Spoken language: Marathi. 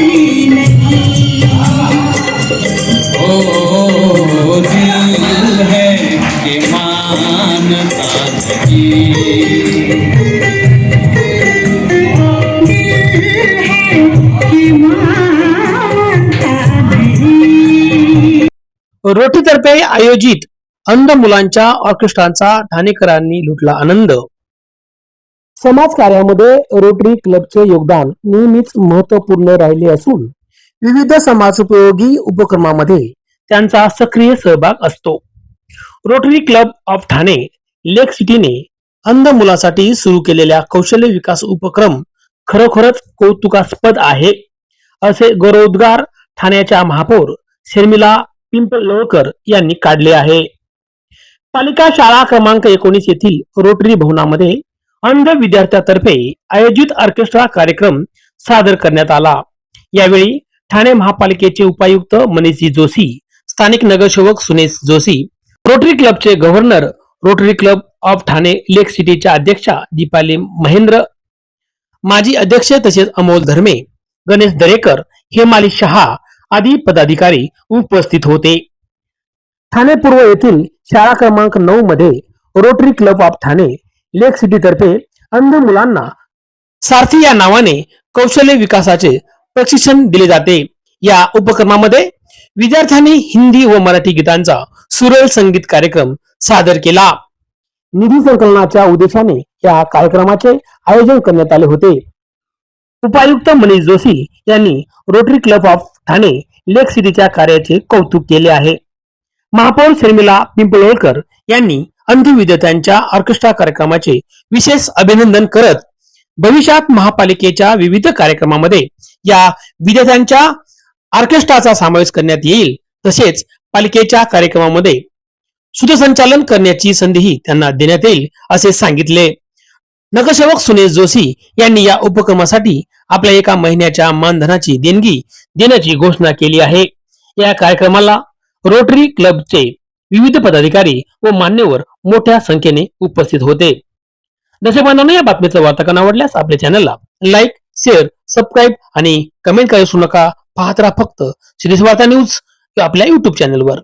ही नहीं। ओ दिल है कि मानता नहीं। रोटरीतर्फे आयोजित अंध मुलांच्या ऑर्केस्ट्राचा ठाणेकरांनी लुटला आनंद। समाज कार्यामध्ये रोटरी क्लबचे योगदान नेहमीच महत्वपूर्ण राहिले असून विविध समाजोपयोगी उपक्रमामध्ये त्यांचा सक्रिय सहभाग असतो। रोटरी क्लब ऑफ ठाणे लेक सिटीने अंध मुलांसाठी सुरू केलेल्या कौशल्य विकास उपक्रम खरोखरच कौतुकास्पद आहे, असे गौरवोद्गार ठाण्याच्या महापौर शर्मिला पिंपळकर यांनी काढले आहे। पालिका शाळा क्रमांक 19 येथील रोटरी भवनामध्ये अंध विद्यार्थ्यांतर्फे आयोजित ऑर्केस्ट्रा कार्यक्रम सादर करण्यात आला। यावेळी ठाणे महापालिकेचे उपायुक्त मनीषजी जोशी, स्थानिक नगरसेवक सुनेश जोशी, रोटरी क्लबचे governor, Rotary club of Thane lake सिटीच्या अध्यक्षा दीपाली महेंद्र, माजी अध्यक्ष तसेच अमोल धर्मे, गणेश दरेकर, हेमाली शहा आदी पदाधिकारी उपस्थित होते। ठाणे पूर्व येथील शाळा क्रमांक 9 मध्ये rotary club of Thane lake city तर्फे अंध मुलांना सारथी या नावाने कौशल्य विकासाचे प्रशिक्षण दिले जाते। या उपक्रमामध्ये विद्यार्थ्यांनी हिंदी व मराठी गीतांचा सुरेल संगीत कार्यक्रम सादर केला। निधी संकलनाच्या उद्देशाने या कार्यक्रमाचे आयोजन करण्यात आले होते। उपायुक्त मनीष जोशी यांनी rotary club of Thane lake सिटीच्या कार्याचे कौतुक केले आहे। महापौर शर्मिला पिंपळकर यांनी अंध विद्यार्थ्यांच्या ऑर्केस्ट्रा कार्यक्रमाचे विशेष अभिनंदन करत भविष्यात महापालिकेच्या विविध कार्यक्रमामध्ये या विद्यार्थ्यांच्या ऑर्केस्ट्राचा समावेश करण्यात येईल, तसेच पालिकेच्या कार्यक्रमामध्ये सूत्रसंचालन करण्याची संधीही त्यांना देण्यात येईल असे सांगितले। नगरसेवक सुनेश जोशी यांनी या उपक्रमासाठी आपल्या 1 महिन्याच्या मानधनाची देणगी देण्याची घोषणा केली आहे। या कार्यक्रमाला रोटरी क्लबचे विविध पदाधिकारी व मान्यवर मोठ्या संख्येने उपस्थित होते। दर्शक बांधवांनो, या बातमीचा वार्तांकन आवडल्यास आपल्या चॅनलला लाईक, शेअर, सबस्क्राईब आणि कमेंट करायला विसरू नका। पाहत राहा फक्त श्रीवार्ता न्यूज आपल्या YouTube चॅनलवर।